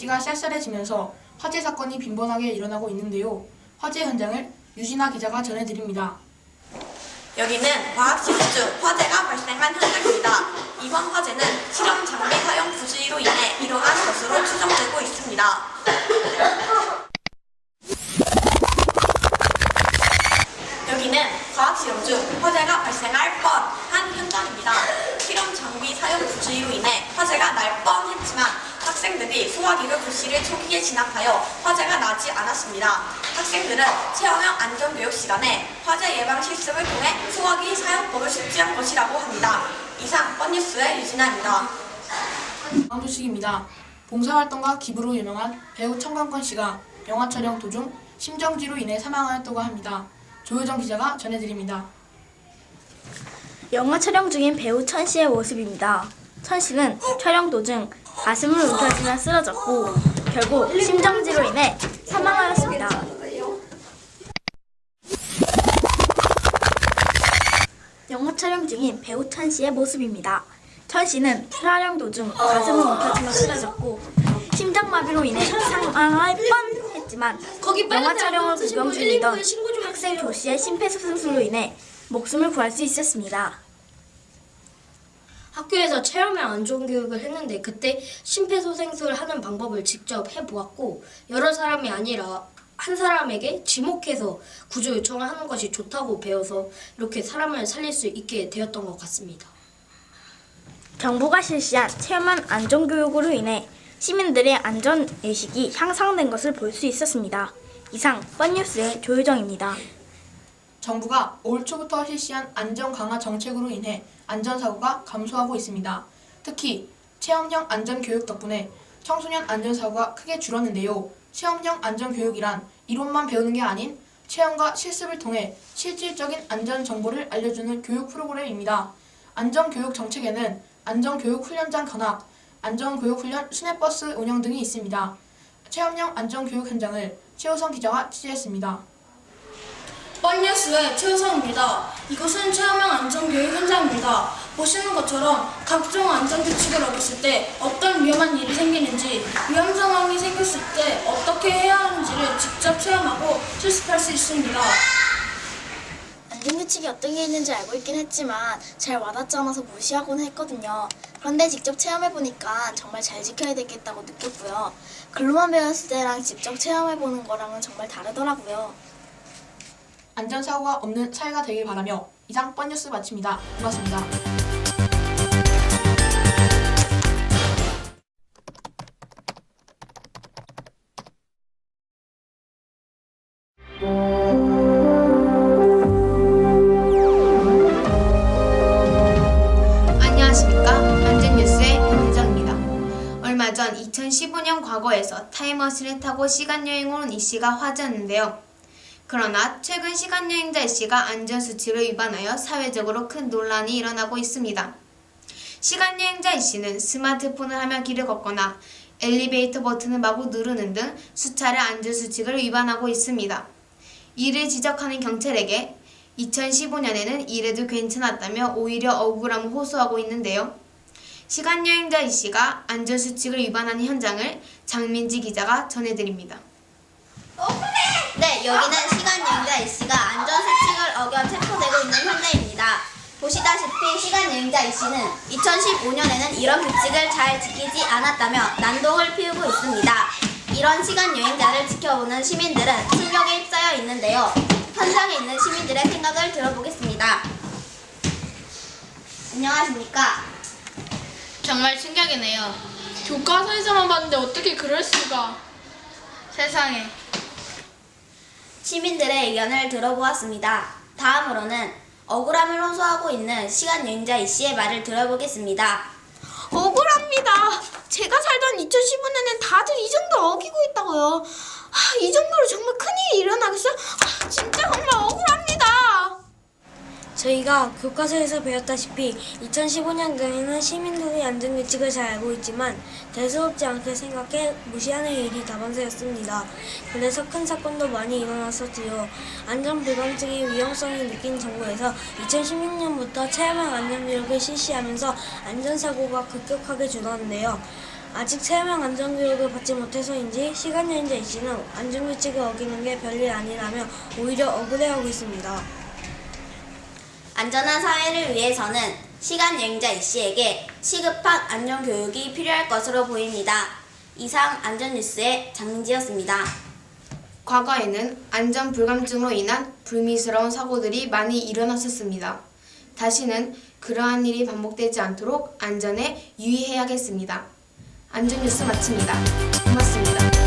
날씨가 쌀쌀해지면서 화재 사건이 빈번하게 일어나고 있는데요. 화재 현장을 유진아 기자가 전해드립니다. 여기는 과학실험 중 화재가 발생한 현장입니다. 이번 화재는 실험 장비 사용 부주의로 인해 일어난 것으로 추정되고 있습니다. 여기는 과학실험 중 화재가 발생할 뻔한 현장입니다. 실험 장비 사용 부주의로 인해 화재가 날 뻔했지만 학생들이 소화기를 부실을 초기에 진압하여 화재가 나지 않았습니다. 학생들은 체험형 안전교육 시간에 화재 예방 실습을 통해 소화기 사용법을 숙지한 것이라고 합니다. 이상 뻔뉴스의 유진아입니다. 다음 소식입니다. 봉사활동과 기부로 유명한 배우 청강권 씨가 영화 촬영 도중 심정지로 인해 사망하였다고 합니다. 조효정 기자가 전해드립니다. 영화 촬영 중인 배우 천 씨의 모습입니다. 천 씨는 촬영 도중 가슴을 움켜쥐며 쓰러졌고 결국 심정지로 인해 사망하였습니다. 영화 촬영 중인 배우 천 씨의 모습입니다. 천 씨는 촬영 도중 가슴을 움켜쥐며 쓰러졌고 심장마비로 인해 사망할 뻔했지만 영화 촬영을 구경 중이던 학생 조 씨의 심폐소생술로 인해 목숨을 구할 수 있었습니다. 학교에서 체험형 안전교육을 했는데 그때 심폐소생술을 하는 방법을 직접 해보았고 여러 사람이 아니라 한 사람에게 지목해서 구조 요청을 하는 것이 좋다고 배워서 이렇게 사람을 살릴 수 있게 되었던 것 같습니다. 정부가 실시한 체험형 안전교육으로 인해 시민들의 안전의식이 향상된 것을 볼 수 있었습니다. 이상 뻔뉴스의 조효정입니다. 정부가 올 초부터 실시한 안전 강화 정책으로 인해 안전사고가 감소하고 있습니다. 특히 체험형 안전교육 덕분에 청소년 안전사고가 크게 줄었는데요. 체험형 안전교육이란 이론만 배우는 게 아닌 체험과 실습을 통해 실질적인 안전정보를 알려주는 교육 프로그램입니다. 안전교육 정책에는 안전교육 훈련장 견학, 안전교육 훈련 시내버스 운영 등이 있습니다. 체험형 안전교육 현장을 최호성 기자가 취재했습니다. 뻔뉴스의 최우성입니다. 이곳은 체험형 안전교육 현장입니다. 보시는 것처럼 각종 안전규칙을 어겼을 때 어떤 위험한 일이 생기는지, 위험 상황이 생겼을 때 어떻게 해야 하는지를 직접 체험하고 실습할 수 있습니다. 안전규칙이 어떤 게 있는지 알고 있긴 했지만 잘 와닿지 않아서 무시하곤 했거든요. 그런데 직접 체험해보니까 정말 잘 지켜야 되겠다고 느꼈고요. 글로만 배웠을 때랑 직접 체험해보는 거랑은 정말 다르더라고요. 안전사고가 없는 사회가 되길 바라며 이상 뻔뉴스 마칩니다. 고맙습니다. 안녕하십니까. 안전뉴스의 변희정입니다. 얼마 전 2015년 과거에서 타임머신을 타고 시간여행을 온 이씨가 화제였는데요. 그러나 최근 시간여행자 이씨가 안전수칙을 위반하여 사회적으로 큰 논란이 일어나고 있습니다. 시간여행자 이씨는 스마트폰을 하며 길을 걷거나 엘리베이터 버튼을 마구 누르는 등 수차례 안전수칙을 위반하고 있습니다. 이를 지적하는 경찰에게 2015년에는 이래도 괜찮았다며 오히려 억울함을 호소하고 있는데요. 시간여행자 이씨가 안전수칙을 위반한 현장을 장민지 기자가 전해드립니다. 네, 여기는 시간여행자 A씨가 안전수칙을 어겨 체포되고 있는 현장입니다. 보시다시피 시간여행자 A씨는 2015년에는 이런 규칙을 잘 지키지 않았다며 난동을 피우고 있습니다. 이런 시간여행자를 지켜보는 시민들은 충격에 휩싸여 있는데요. 현장에 있는 시민들의 생각을 들어보겠습니다. 안녕하십니까? 정말 충격이네요. 교과서에서만 봤는데 어떻게 그럴 수가. 세상에. 시민들의 의견을 들어보았습니다. 다음으로는 억울함을 호소하고 있는 시간여행자 A씨의 말을 들어보겠습니다. 억울합니다. 제가 살던 2015년엔 다들 이 정도 어기고 있다고요. 이 정도로 정말 큰일이 일어나겠어요? 진짜 정말 억울합니다. 저희가 교과서에서 배웠다시피 2015년도에는 시민들이 안전규칙을 잘 알고 있지만 대수롭지 않게 생각해 무시하는 일이 다반사였습니다. 그래서 큰 사건도 많이 일어났었지요. 안전불감증의 위험성을 느낀 정부에서 2016년부터 체험형 안전교육을 실시하면서 안전사고가 급격하게 줄었는데요. 아직 체험형 안전교육을 받지 못해서인지 시간여행자 A씨는 안전규칙을 어기는 게 별일 아니라며 오히려 억울해하고 있습니다. 안전한 사회를 위해서는 시간 여행자 A씨에게 시급한 안전교육이 필요할 것으로 보입니다. 이상 안전뉴스의 장민지였습니다. 과거에는 안전 불감증으로 인한 불미스러운 사고들이 많이 일어났었습니다. 다시는 그러한 일이 반복되지 않도록 안전에 유의해야겠습니다. 안전뉴스 마칩니다. 고맙습니다.